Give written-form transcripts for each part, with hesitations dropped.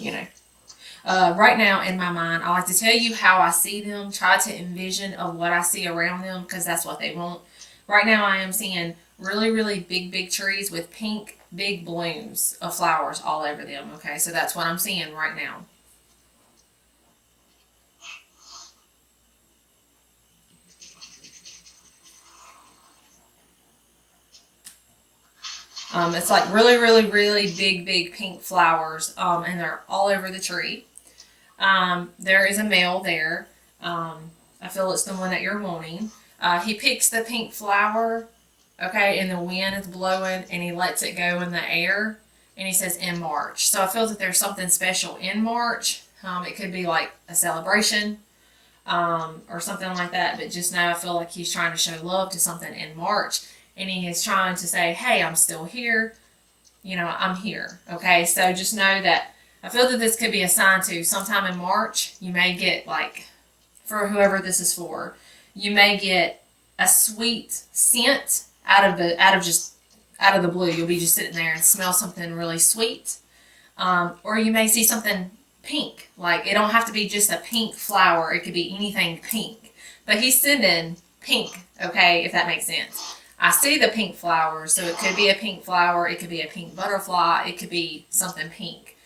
you know. Right now in my mind, I like to tell you how I see them, try to envision of what I see around them because that's what they want. Right now I am seeing really, really big, big trees with pink, big blooms of flowers all over them. Okay, so that's what I'm seeing right now. It's like really, really, really big, big pink flowers, and they're all over the tree. There is a male there. I feel it's the one that you're wanting. He picks the pink flower, okay, and the wind is blowing, and he lets it go in the air, and he says in March. So I feel that there's something special in March. It could be like a celebration, or something like that, but just now I feel like he's trying to show love to something in March, and he is trying to say, hey, I'm still here. I'm here. Okay, so just know that I feel that this could be a sign to sometime in March. You may get, like, for whoever this is for, you may get a sweet scent out of the blue. You'll be just sitting there and smell something really sweet, or you may see something pink. Like, it don't have to be just a pink flower. It could be anything pink. But he's sending pink. Okay, if that makes sense. I see the pink flowers, so it could be a pink flower, it could be a pink butterfly, it could be something pink.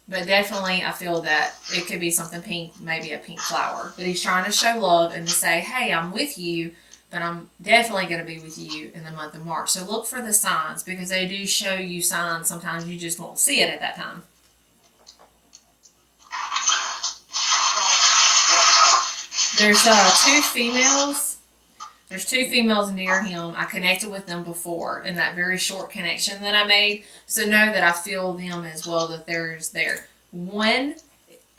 But definitely I feel that it could be something pink, maybe a pink flower. But he's trying to show love and to say, hey, I'm with you, but I'm definitely going to be with you in the month of March. So look for the signs because they do show you signs. Sometimes you just won't see it at that time. There's two females. There's two females near him. I connected with them before in that very short connection that I made. So know that I feel them as well, that there's there. One,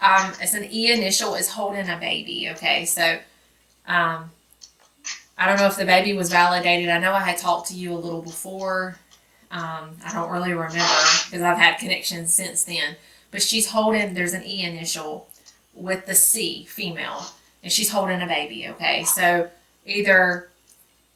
it's an E initial, is holding a baby, okay? So I don't know if the baby was validated. I know I had talked to you a little before. I don't really remember because I've had connections since then. But she's holding, there's an E initial with the C, female, and she's holding a baby, okay? So either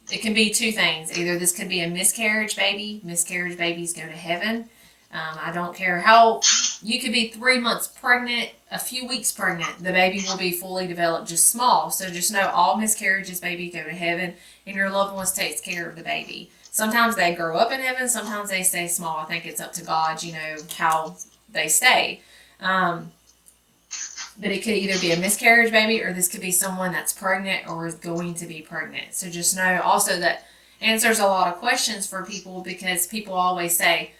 it can be two things. Either this could be a miscarriage baby. Miscarriage babies go to heaven. I don't care how, you could be 3 months pregnant, a few weeks pregnant. The baby will be fully developed, just small. So just know all miscarriages, baby, go to heaven, and your loved ones takes care of the baby. Sometimes they grow up in heaven. Sometimes they stay small. I think it's up to God, how they stay. But it could either be a miscarriage baby or this could be someone that's pregnant or is going to be pregnant. So just know also that answers a lot of questions for people because people always say,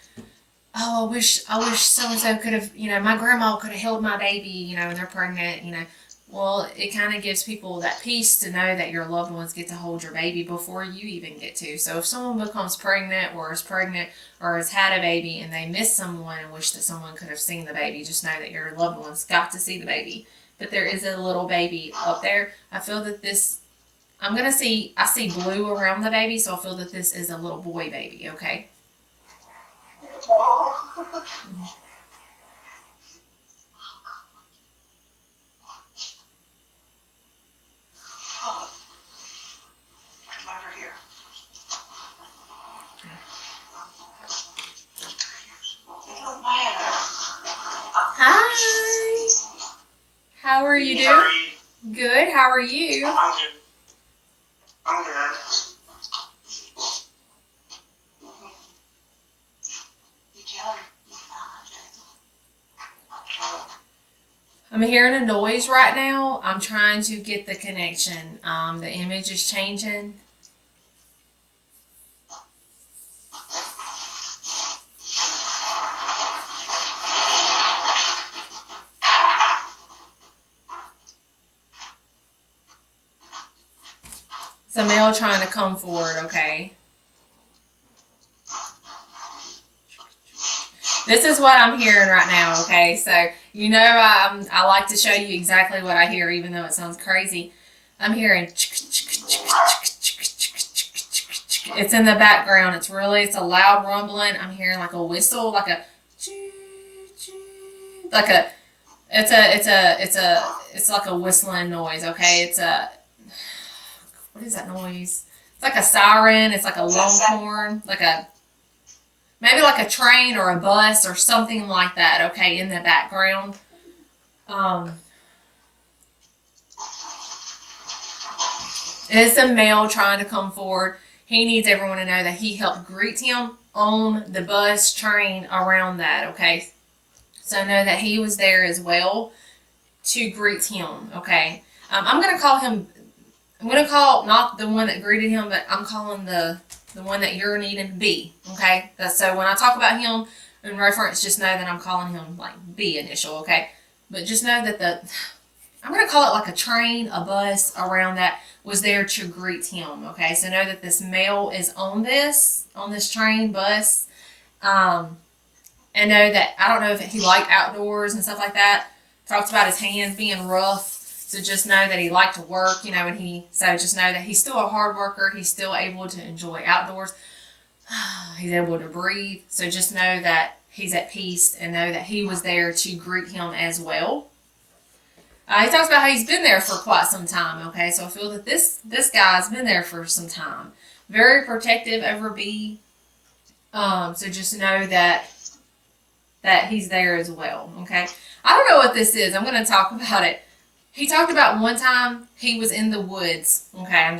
oh, I wish so-and-so could have, my grandma could have held my baby, and they're pregnant. Well, it kind of gives people that peace to know that your loved ones get to hold your baby before you even get to. So if someone becomes pregnant or is pregnant or has had a baby and they miss someone and wish that someone could have seen the baby, just know that your loved ones got to see the baby. But there is a little baby up there. I feel that I see blue around the baby, so I feel that this is a little boy baby, okay? Hi. How are you doing? Good. How are you? I'm good. I'm good. I'm hearing a noise right now. I'm trying to get the connection. The image is changing. It's a male trying to come forward, okay? This is what I'm hearing right now, okay? So, I like to show you exactly what I hear, even though it sounds crazy. I'm hearing... It's in the background. It's a loud rumbling. I'm hearing like a whistle, like a... It's like a whistling noise, okay? What is that noise? It's like a siren. It's like a longhorn, like a... maybe like a train or a bus or something like that, okay, in the background. Um, it's a male trying to come forward. He needs everyone to know that he helped greet him on the bus, train, around that, okay? So know that he was there as well to greet him, okay? I'm going to call him, I'm going to call not the one that greeted him, but I'm calling the one that you're needing B, okay? So when I talk about him in reference, just know that I'm calling him like B initial, okay? But just know that I'm going to call it like a train, a bus around that was there to greet him, okay? So know that this male is on this train, bus, and know that, I don't know if he liked outdoors and stuff like that. Talks about his hands being rough. So just know that he liked to work, so just know that he's still a hard worker. He's still able to enjoy outdoors. He's able to breathe. So just know that he's at peace and know that he was there to greet him as well. He talks about how he's been there for quite some time, okay? So I feel that this guy's been there for some time. Very protective over B. So just know that he's there as well, okay? I don't know what this is. I'm going to talk about it. He talked about one time he was in the woods, okay?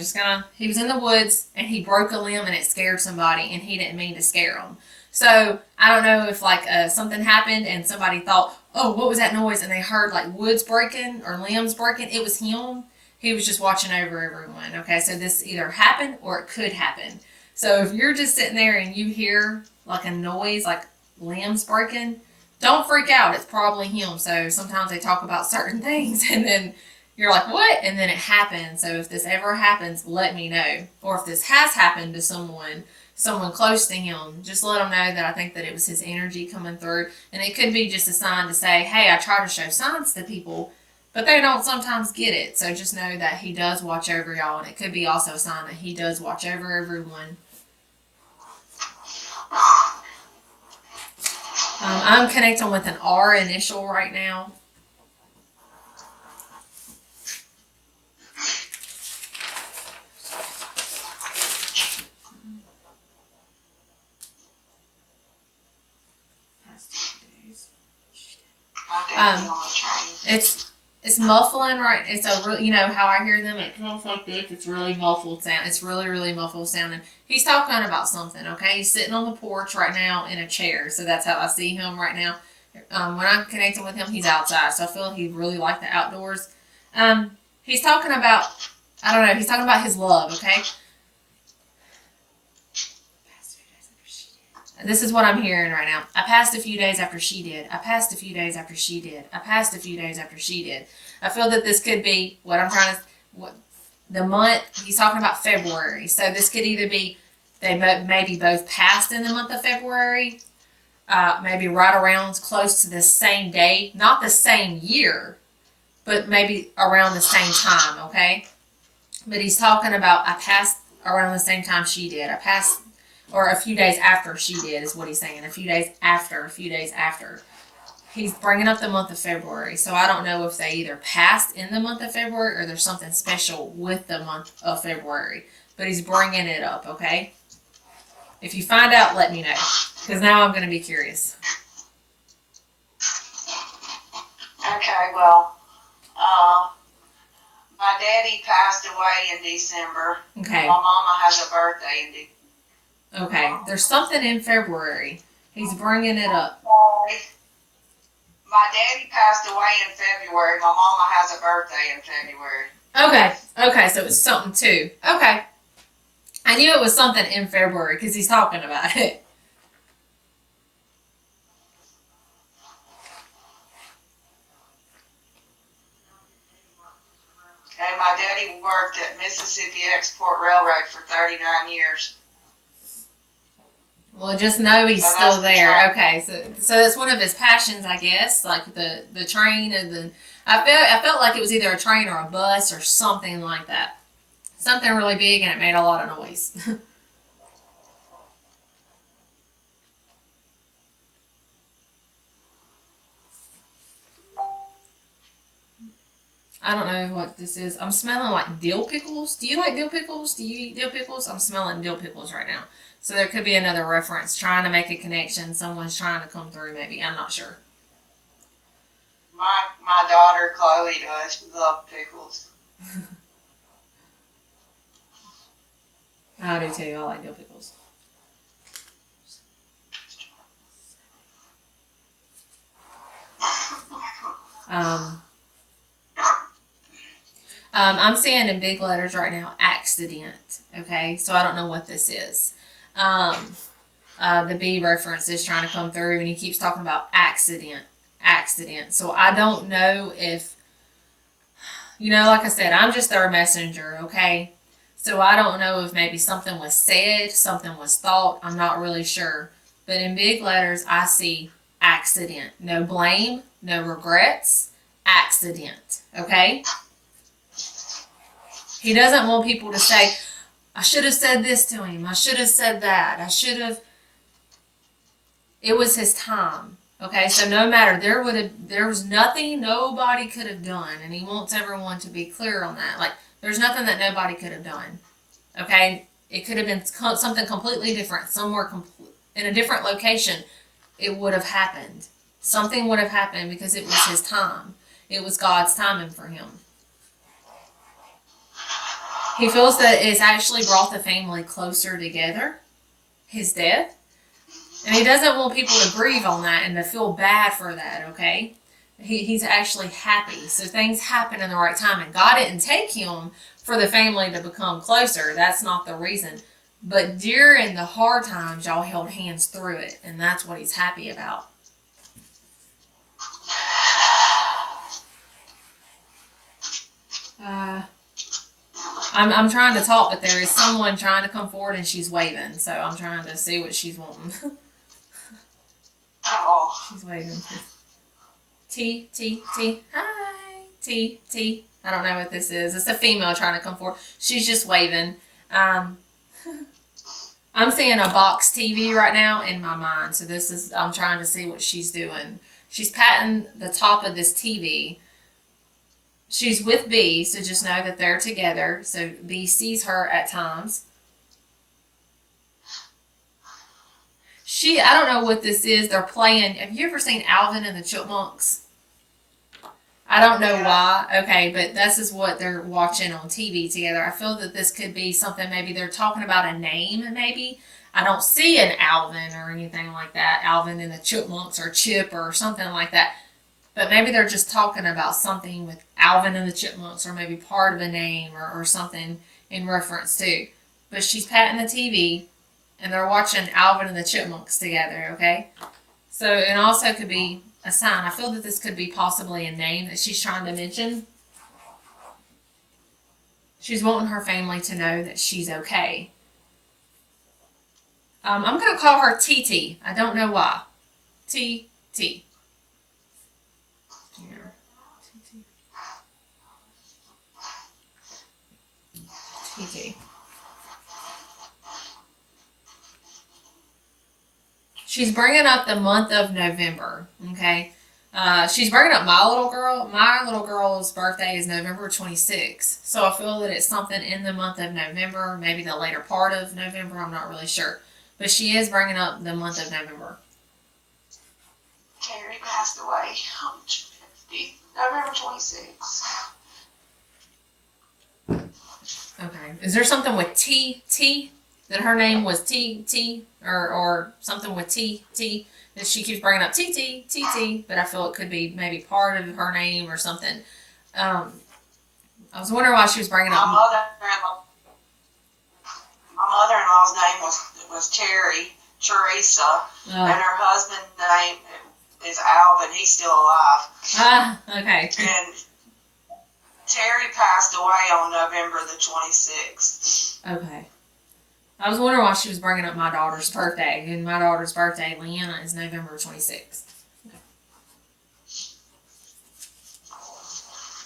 He was in the woods and he broke a limb and it scared somebody and he didn't mean to scare them. So I don't know if like something happened and somebody thought, oh, what was that noise? And they heard like woods breaking or limbs breaking. It was him. He was just watching over everyone, okay? So this either happened or it could happen. So if you're just sitting there and you hear like a noise, like limbs breaking, don't freak out. It's probably him. So sometimes they talk about certain things and then you're like, what? And then it happens. So if this ever happens, let me know. Or if this has happened to someone close to him, just let them know that I think that it was his energy coming through. And it could be just a sign to say, hey, I try to show signs to people, but they don't sometimes get it. So just know that he does watch over y'all. And it could be also a sign that he does watch over everyone. I'm connecting with an R initial right now. It's muffling, right? It's a real, how I hear them. It sounds like this. It's really muffled sound. It's really, really muffled sounding. He's talking about something. Okay, he's sitting on the porch right now in a chair. So that's how I see him right now. When I'm connecting with him, he's outside. So I feel he really liked the outdoors. He's talking about, I don't know. He's talking about his love. Okay. This is what I'm hearing right now. I passed a few days after she did. I passed a few days after she did. I passed a few days after she did. I feel that this could be the month, he's talking about February. So this could either be they maybe both passed in the month of February, maybe right around close to the same day, not the same year, but maybe around the same time, okay? But he's talking about I passed around the same time she did. I passed, or a few days after she did is what he's saying. A few days after. He's bringing up the month of February. So I don't know if they either passed in the month of February or there's something special with the month of February. But he's bringing it up, okay? If you find out, let me know. Because now I'm going to be curious. Okay, well, my daddy passed away in December. Okay. My mama has a birthday in December. Okay, there's something in February. He's bringing it up. My daddy passed away in February. My mama has a birthday in February. Okay, so it's something too. Okay. I knew it was something in February because he's talking about it. And my daddy worked at Mississippi Export Railroad for 39 years. Well, just know he's still there. Okay, so that's one of his passions, I guess, like the train and the. I felt like it was either a train or a bus or something like that, something really big, and it made a lot of noise. I don't know what this is. I'm smelling like dill pickles. Do you like dill pickles? Do you eat dill pickles? I'm smelling dill pickles right now. So there could be another reference, trying to make a connection. Someone's trying to come through, maybe. I'm not sure. My daughter Chloe does. She loves pickles. I do too. I like dill pickles. I'm seeing in big letters right now, accident. Okay, so I don't know what this is. The B reference is trying to come through, and he keeps talking about accident. So I don't know if, like I said, I'm just their messenger, okay? So I don't know if maybe something was said, something was thought, I'm not really sure. But in big letters, I see accident. No blame, no regrets, accident, okay? He doesn't want people to say, I should have said this to him, I should have said that, it was his time. Okay, so no matter, there was nothing nobody could have done, and he wants everyone to be clear on that. Like, there's nothing that nobody could have done. Okay, it could have been something completely different, somewhere in a different location. It would have happened. Something would have happened because it was his time. It was God's timing for him. He feels that it's actually brought the family closer together, his death. And he doesn't want people to grieve on that and to feel bad for that, okay? He's actually happy. So things happen in the right time. And God didn't take him for the family to become closer. That's not the reason. But during the hard times, y'all held hands through it. And that's what he's happy about. I'm trying to talk, but there is someone trying to come forward and she's waving. So I'm trying to see what she's wanting. She's waving. T. Hi. T. I don't know what this is. It's a female trying to come forward. She's just waving. I'm seeing a box TV right now in my mind. So I'm trying to see what she's doing. She's patting the top of this TV. She's with B, so just know that they're together. So B sees her at times. I don't know what this is. They're playing. Have you ever seen Alvin and the Chipmunks? I don't know why. Okay, but this is what they're watching on TV together. I feel that this could be something, maybe they're talking about a name, maybe. I don't see an Alvin or anything like that. Alvin and the Chipmunks or Chip or something like that. But maybe they're just talking about something with Alvin and the Chipmunks or maybe part of a name or something in reference to. But she's patting the TV. And they're watching Alvin and the Chipmunks together, okay? So it also could be a sign. I feel that this could be possibly a name that she's trying to mention. She's wanting her family to know that she's okay. I'm going to call her TT. I don't know why. TT. Here. TT. She's bringing up the month of November, okay? She's bringing up my little girl. My little girl's birthday is November 26th. So I feel that it's something in the month of November, maybe the later part of November. I'm not really sure. But she is bringing up the month of November. Carrie passed away on November 26th. Okay. Is there something with T? That her name was T, or something with T, that she keeps bringing up T, but I feel it could be maybe part of her name or something. I was wondering why she was bringing up. My mother-in-law's name was Teresa, and her husband's name is Alvin. He's still alive. Okay. And Terry passed away on November the 26th. Okay. I was wondering why she was bringing up my daughter's birthday. And my daughter's birthday, Leanna, is November 26th. Okay.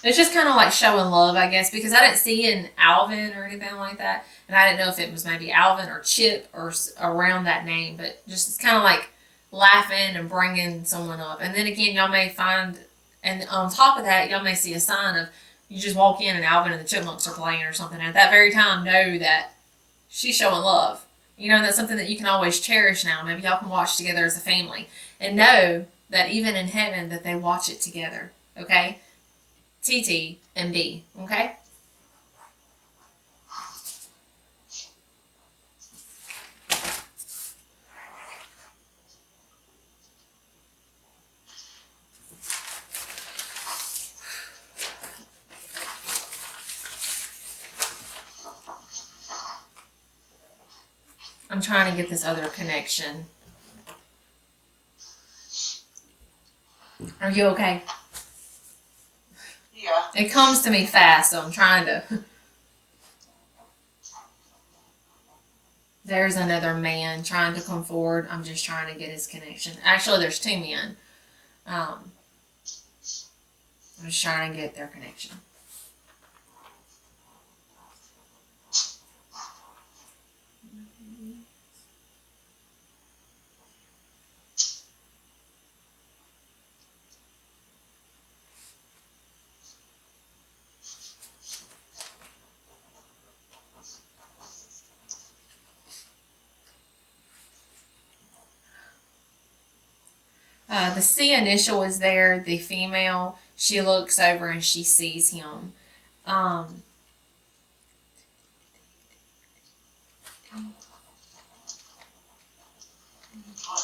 It's just kind of like showing love, I guess, because I didn't see an Alvin or anything like that. And I didn't know if it was maybe Alvin or Chip or around that name. But just it's kind of like laughing and bringing someone up. And then again, y'all may find, and on top of that, y'all may see a sign of You just walk in and Alvin and the Chipmunks are playing or something. And at that very time, know that she's showing love. You know, and that's something that you can always cherish now. Maybe y'all can watch together as a family. And know that even in heaven that they watch it together. Okay? TT and B. Okay? I'm trying to get this other connection. Are you okay? Yeah. It comes to me fast, so I'm trying to. There's another man trying to come forward. I'm just trying to get his connection. Actually, there's two men. I'm just trying to get their connection. The C initial is there, the female. She looks over and she sees him. Watch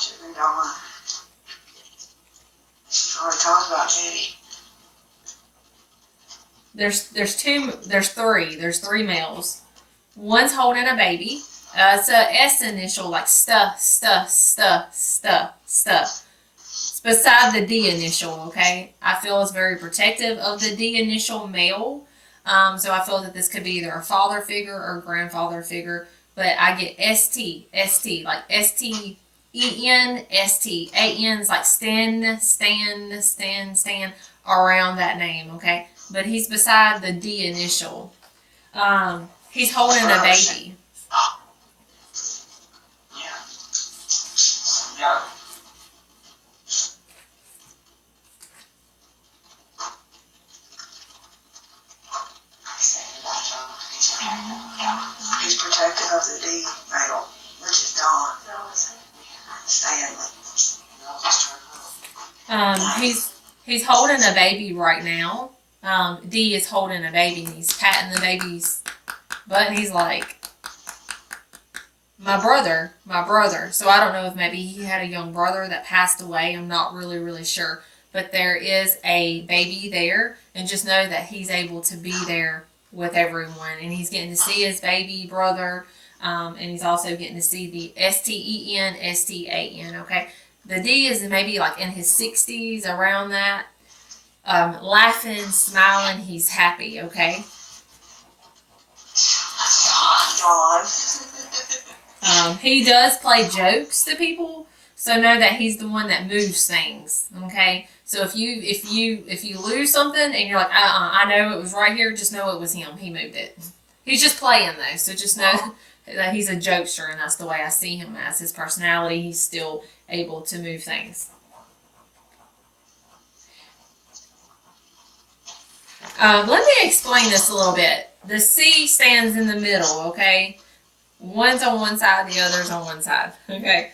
it read on her. She's already talked about Teddy. There's three males. One's holding a baby. It's a S initial, like stuff. It's beside the D initial, okay? I feel it's very protective of the D initial male. So I feel that this could be either a father figure or a grandfather figure. But I get ST, like STEN, ST. AN's like stand around that name, okay? But he's beside the D initial. He's holding a baby. Yeah. He's protective of the D male, which is Don. Stanley. He's holding a baby right now. D is holding a baby and he's patting the baby's butt and he's like, my brother. So I don't know if maybe he had a young brother that passed away. I'm not really sure. But there is a baby there, and just know that he's able to be there with everyone. And he's getting to see his baby brother, and he's also getting to see the STEN, STAN, okay? The D is maybe like in his 60s, around that. Laughing, smiling, he's happy, okay? He does play jokes to people, so know that he's the one that moves things, okay? So if you lose something and you're like, I know it was right here, just know it was him. He moved it. He's just playing though, so just know that he's a jokester, and that's the way I see him as. His personality, he's still able to move things. Let me explain this a little bit. The C stands in the middle, okay? One's on one side, the other's on one side, okay?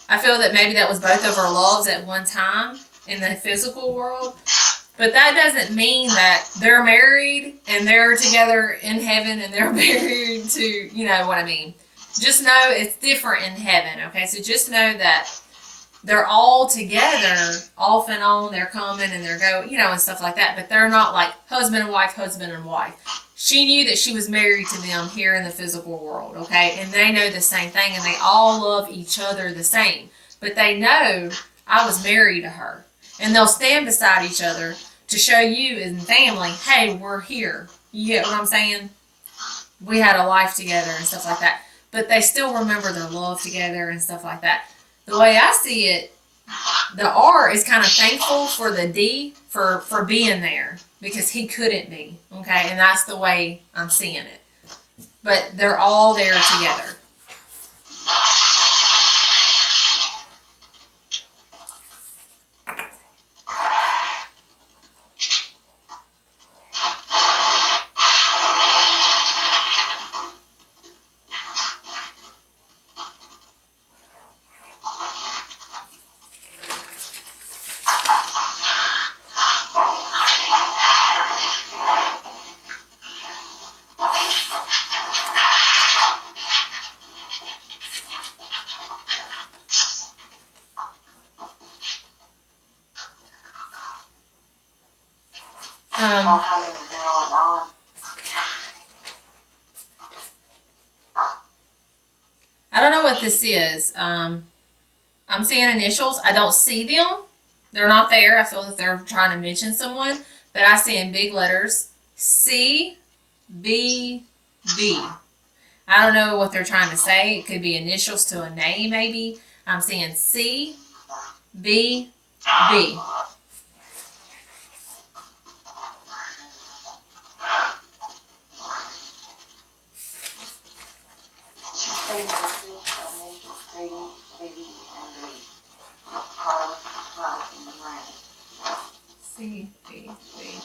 I feel that maybe that was both of our loves at one time in the physical world, but that doesn't mean that they're married and they're together in heaven and they're married to, you know what I mean. Just know it's different in heaven, okay? So just know that they're all together, off and on, they're coming and they're going, you know, and stuff like that, but they're not like husband and wife. She knew that she was married to them here in the physical world, okay? And they know the same thing, and they all love each other the same. But they know I was married to her. And they'll stand beside each other to show you and family, hey, we're here. You get what I'm saying? We had a life together and stuff like that. But they still remember their love together and stuff like that. The way I see it, the R is kind of thankful for the D for being there because he couldn't be, okay? And that's the way I'm seeing it. But they're all there together. Don't have it going on. I don't know what this is. I'm seeing initials. I don't see them. They're not there. I feel that they're trying to mention someone, but I see in big letters C B B. I don't know what they're trying to say. It could be initials to a name, maybe. I'm seeing C B B. C B B.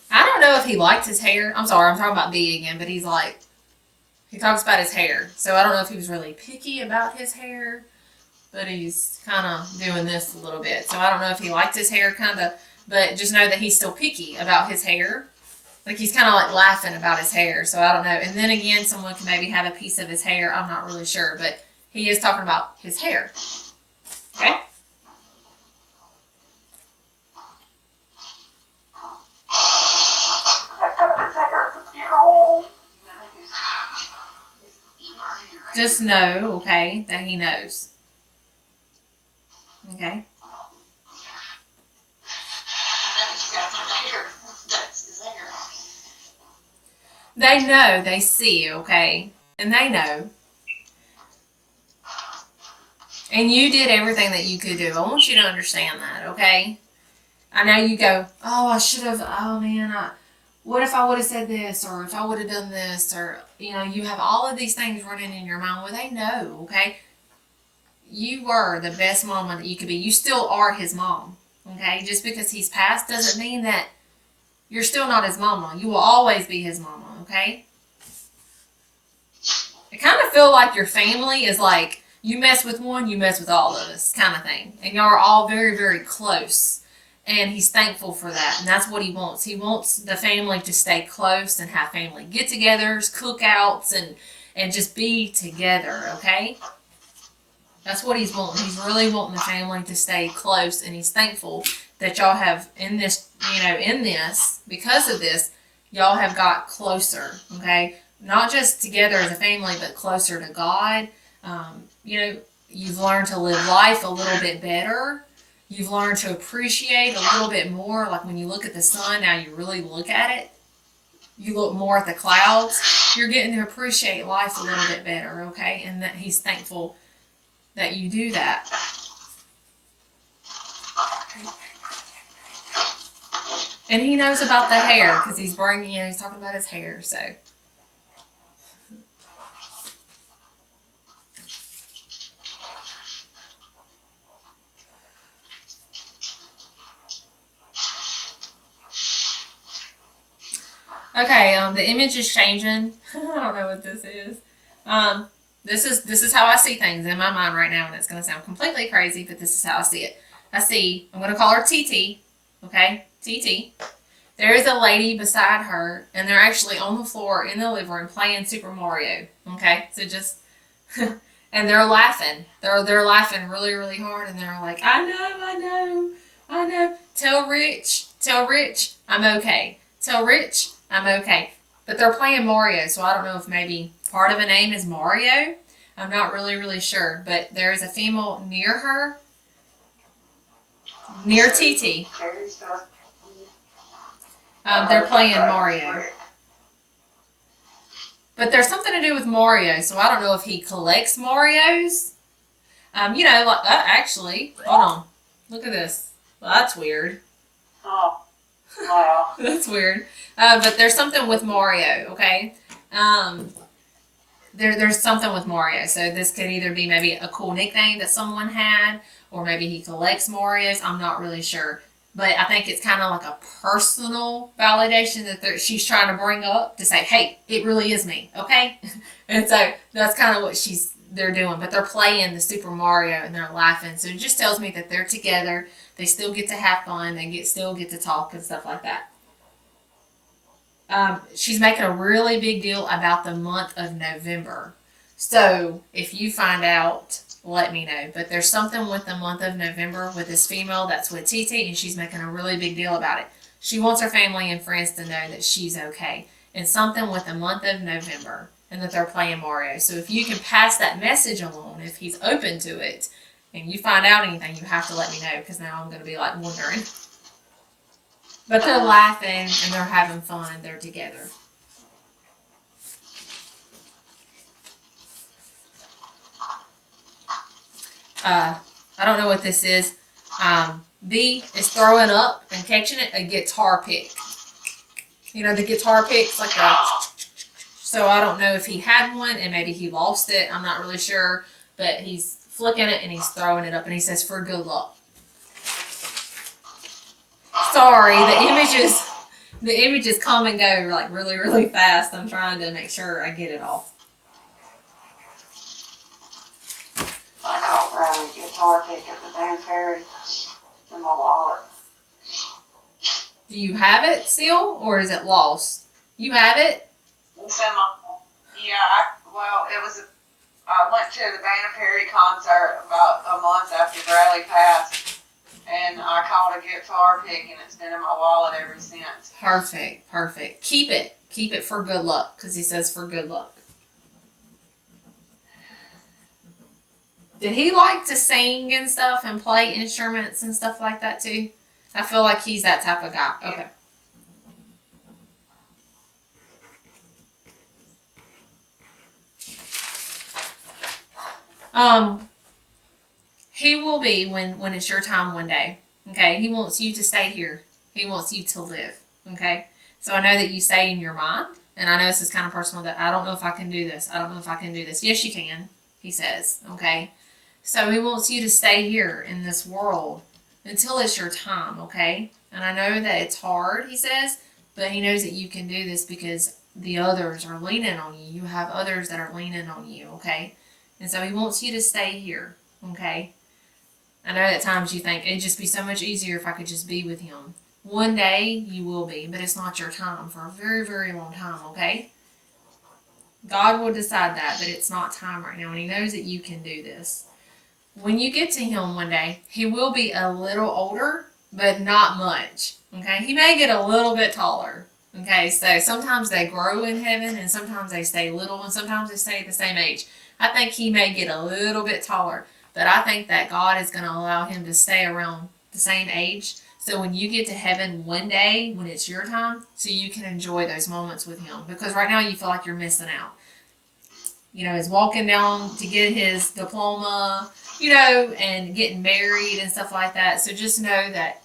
I don't know if he liked his hair. I'm sorry, I'm talking about B again, but he's like, he talks about his hair. So I don't know if he was really picky about his hair, but he's kind of doing this a little bit. So I don't know if he liked his hair kind of, but just know that he's still picky about his hair. Like he's kind of like laughing about his hair. So I don't know. And then again, someone can maybe have a piece of his hair. I'm not really sure, but he is talking about his hair. Okay? Just know, okay, that he knows. Okay? They know, they see, okay? And they know. And you did everything that you could do. I want you to understand that, okay? I know you go, oh, I should have, oh man, what if I would have said this, or if I would have done this, or, you know, you have all of these things running in your mind. Well, they know, okay? You were the best mama that you could be. You still are his mom, okay? Just because he's passed doesn't mean that you're still not his mama. You will always be his mama, okay? I kind of feel like your family is like, you mess with one, you mess with all of us, kind of thing. And y'all are all very, very close. And he's thankful for that. And that's what he wants. He wants the family to stay close and have family get-togethers, cookouts, and just be together, okay? That's what he's wanting. He's really wanting the family to stay close, and he's thankful that y'all have in this, because of this, y'all have got closer, okay? Not just together as a family, but closer to God. You've learned to live life a little bit better. You've learned to appreciate a little bit more. Like when you look at the sun, now you really look at it. You look more at the clouds. You're getting to appreciate life a little bit better, okay? And that he's thankful that you do that. And he knows about the hair because he's he's talking about his hair, so. Okay, the image is changing. I don't know what this is. This is how I see things in my mind right now, and it's going to sound completely crazy, but this is how I see it. I'm going to call her TT, okay? TT. There is a lady beside her, and they're actually on the floor in the living room playing Super Mario, okay? So just, and they're laughing. They're laughing really, really hard, and they're like, I know. Tell Rich, I'm okay. Tell Rich, I'm okay. But they're playing Mario, so I don't know if maybe part of a name is Mario. I'm not really, really sure. But there is a female near her, near TT. They're playing Mario. But there's something to do with Mario, so I don't know if he collects Marios. Actually, hold on. Look at this. Well, that's weird. Oh. Wow. That's weird. But there's something with Mario, okay? There's something with Mario. So this could either be maybe a cool nickname that someone had, or maybe he collects Marios. I'm not really sure. But I think it's kind of like a personal validation that she's trying to bring up to say, hey, it really is me, okay? And so that's kind of what they're doing. But they're playing the Super Mario and they're laughing. So it just tells me that they're together. They still get to have fun. They still get to talk and stuff like that. She's making a really big deal about the month of November. So if you find out, let me know. But there's something with the month of November with this female that's with TT, and she's making a really big deal about it. She wants her family and friends to know that she's okay. And something with the month of November, and that they're playing Mario. So if you can pass that message along, if he's open to it, and you find out anything, you have to let me know, because now I'm going to be like wondering. But they're laughing and they're having fun. They're together. I don't know what this is. B is throwing up and catching it a guitar pick. You know, the guitar picks like a. So I don't know if he had one and maybe he lost it. I'm not really sure, but he's flicking it and he's throwing it up and he says for good luck. Sorry, the images come and go like really, really fast. I'm trying to make sure I get it all. I caught around a guitar pick at the damn ferry in my wallet. Do you have it still, or is it lost? You have it? It's in my, I went to the Dana Perry concert about a month after Bradley passed, and I caught a guitar pick, and it's been in my wallet ever since. Perfect, perfect. Keep it for good luck, because he says for good luck. Did he like to sing and stuff and play instruments and stuff like that too? I feel like he's that type of guy. Okay. He will be when it's your time one day. Okay. He wants you to stay here. He wants you to live. Okay. So I know that you say in your mind, and I know this is kind of personal, that I don't know if I can do this. I don't know if I can do this. Yes, you can. He says. Okay. So he wants you to stay here in this world until it's your time, okay? And I know that it's hard, he says, but he knows that you can do this because the others are leaning on you. You have others that are leaning on you, okay? And so he wants you to stay here, okay? I know at times you think it'd just be so much easier if I could just be with him. One day you will be, but it's not your time for a very, very long time, okay? God will decide that, but it's not time right now, and he knows that you can do this. When you get to him one day, he will be a little older, but not much. Okay? He may get a little bit taller. Okay? So sometimes they grow in heaven, and sometimes they stay little, and sometimes they stay the same age. I think he may get a little bit taller, but I think that God is going to allow him to stay around the same age. So when you get to heaven one day, when it's your time, so you can enjoy those moments with him. Because right now you feel like you're missing out. You know, he's walking down to get his diploma, you know, and getting married and stuff like that. So just know that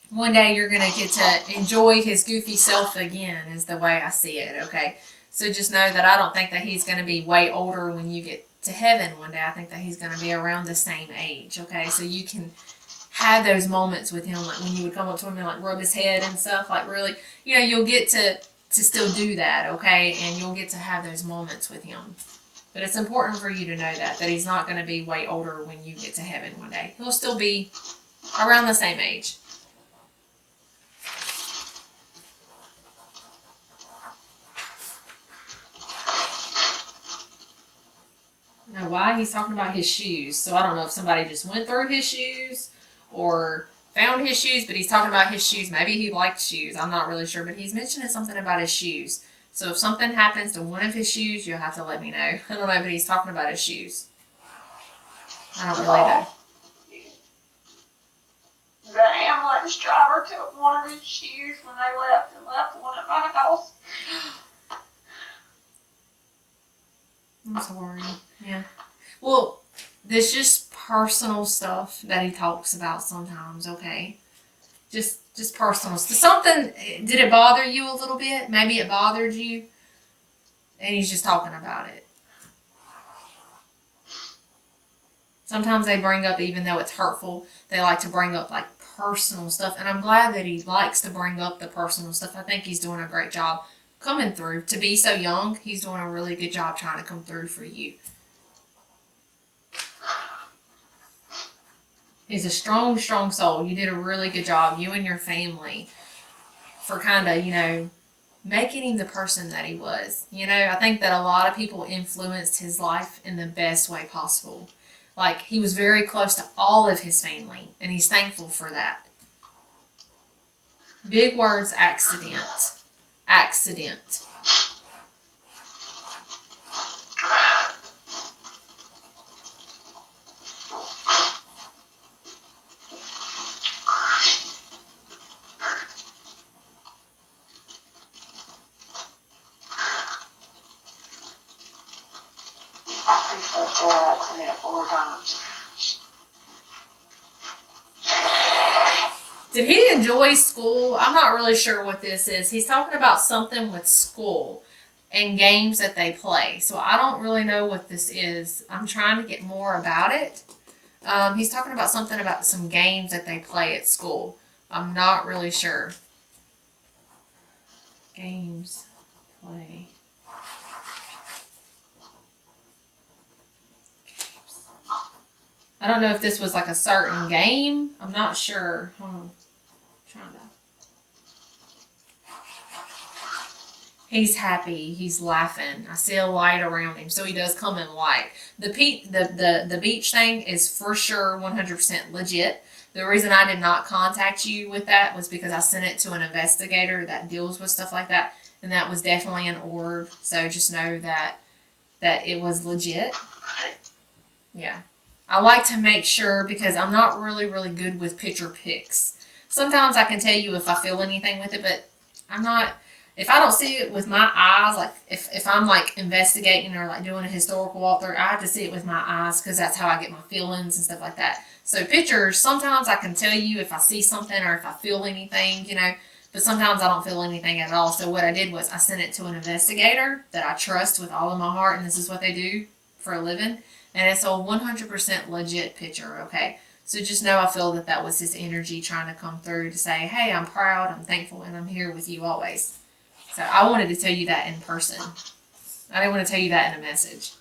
one day you're going to get to enjoy his goofy self again, is the way I see it, okay? So just know that I don't think that he's going to be way older when you get to heaven one day. I think that he's going to be around the same age, okay? So you can have those moments with him, like when you would come up to him and like rub his head and stuff, like really, you know, you'll get to still do that, okay? And you'll get to have those moments with him. But it's important for you to know that he's not going to be way older when you get to heaven one day. He'll still be around the same age. Now, why? He's talking about his shoes. So I don't know if somebody just went through his shoes or found his shoes, but he's talking about his shoes. Maybe he liked shoes. I'm not really sure, but he's mentioning something about his shoes. So if something happens to one of his shoes, you'll have to let me know. I don't know, but he's talking about his shoes. I don't really know. The ambulance driver took one of his shoes when they left and left one at my house. I'm sorry. Yeah. Well, there's just personal stuff that he talks about sometimes, okay? Just personal stuff. Something, did it bother you a little bit? Maybe it bothered you? And he's just talking about it. Sometimes they bring up, even though it's hurtful, they like to bring up like personal stuff. And I'm glad that he likes to bring up the personal stuff. I think he's doing a great job coming through. To be so young, he's doing a really good job trying to come through for you. He's a strong, strong soul. You did a really good job, you and your family, for kind of, you know, making him the person that he was. You know, I think that a lot of people influenced his life in the best way possible. Like, he was very close to all of his family, and he's thankful for that. Big words, accident. Accident. Accident 4 times. Did he enjoy school? I'm not really sure what this is. He's talking about something with school and games that they play. So I don't really know what this is. I'm trying to get more about it. He's talking about something about some games that they play at school. I'm not really sure. Games, play. I don't know if this was like a certain game. I'm not sure. Hold on. Trying to. He's happy. He's laughing. I see a light around him, so he does come in light. The beach thing is for sure 100% legit. The reason I did not contact you with that was because I sent it to an investigator that deals with stuff like that, and that was definitely an orb. So just know that it was legit. Yeah. I like to make sure because I'm not really good with picture pics. Sometimes I can tell you if I feel anything with it, but I'm not. If I don't see it with my eyes, like if I'm like investigating or like doing a historical walkthrough, I have to see it with my eyes because that's how I get my feelings and stuff like that. So pictures, sometimes I can tell you if I see something or if I feel anything, you know, but sometimes I don't feel anything at all. So what I did was I sent it to an investigator that I trust with all of my heart, and this is what they do for a living. And it's a 100% legit picture, okay? So just know I feel that was his energy trying to come through to say, hey, I'm proud, I'm thankful, and I'm here with you always. So I wanted to tell you that in person. I didn't want to tell you that in a message.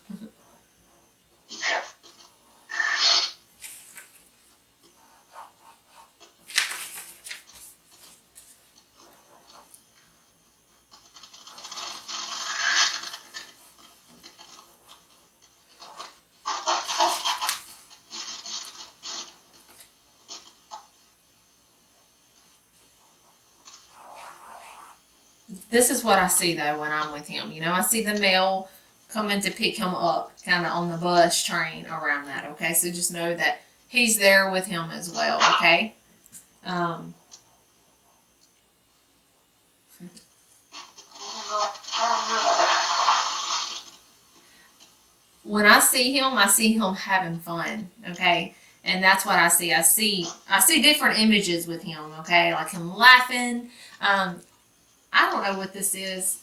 This is what I see though when I'm with him. You know, I see the mail coming to pick him up kind of on the bus train around that, okay? So just know that he's there with him as well, okay? When I see him having fun, okay? And that's what I see. I see different images with him, okay? Like him laughing. I don't know what this is,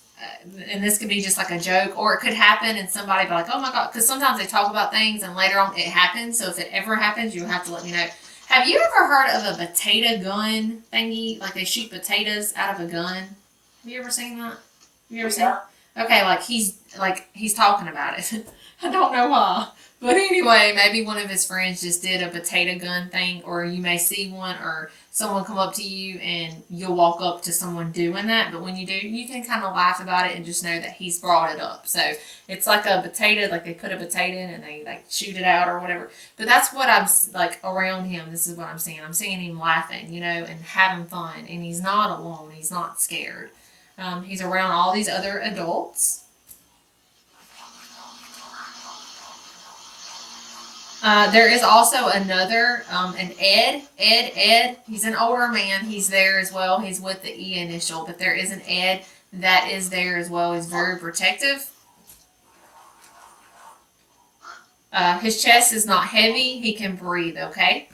and this could be just like a joke, or it could happen and somebody be like, oh my God, because sometimes they talk about things and later on it happens, so if it ever happens, you'll have to let me know. Have you ever heard of a potato gun thingy? Like they shoot potatoes out of a gun? Have you ever seen that? Have you ever seen it? Okay, he's talking about it. I don't know why. But anyway, maybe one of his friends just did a potato gun thing, or you may see one, or someone come up to you and you'll walk up to someone doing that. But when you do, you can kind of laugh about it and just know that he's brought it up. So it's like a potato, like they put a potato in and they like shoot it out or whatever. But that's what I'm like around him. This is what I'm seeing. I'm seeing him laughing, you know, and having fun. And he's not alone. He's not scared. He's around all these other adults. There is also another, an Ed. He's an older man. He's there as well. He's with the E initial, but there is an Ed that is there as well. He's very protective. His chest is not heavy. He can breathe, okay?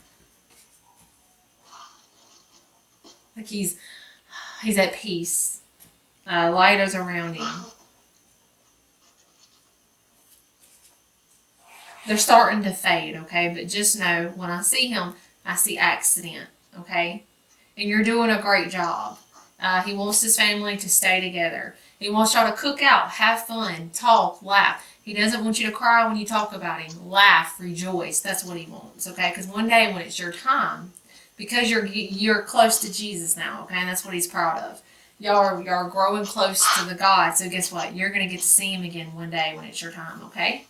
Like he's at peace. Light is around him. They're starting to fade, okay? But just know, when I see him, I see accident, okay? And you're doing a great job. He wants his family to stay together. He wants y'all to cook out, have fun, talk, laugh. He doesn't want you to cry when you talk about him. Laugh, rejoice. That's what he wants, okay? Because one day when it's your time, because you're close to Jesus now, okay? And that's what he's proud of. y'all are growing close to the God. So guess what? You're gonna get to see him again one day when it's your time. Okay.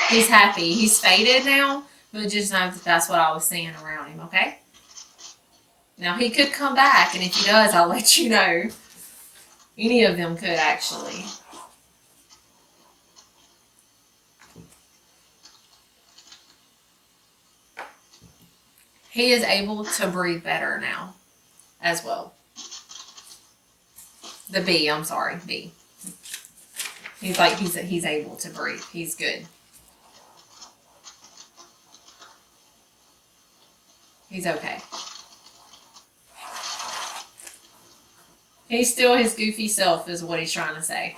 He's happy. He's faded now, but just know that that's what I was seeing around him, okay? Now, he could come back, and if he does, I'll let you know. Any of them could, actually. He is able to breathe better now, as well. The B, I'm sorry, B. He's able to breathe. He's good. He's okay. He's still his goofy self is what he's trying to say.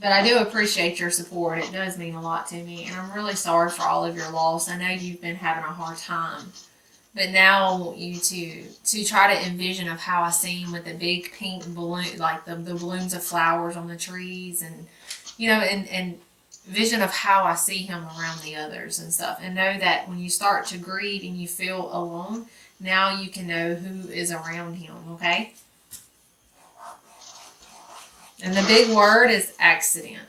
But I do appreciate your support. It does mean a lot to me. And I'm really sorry for all of your loss. I know you've been having a hard time. But now I want you to try to envision of how I see him with the big pink balloon, like the balloons of flowers on the trees, and and vision of how I see him around the others and stuff. And know that when you start to grieve and you feel alone, now you can know who is around him, okay? And the big word is accident.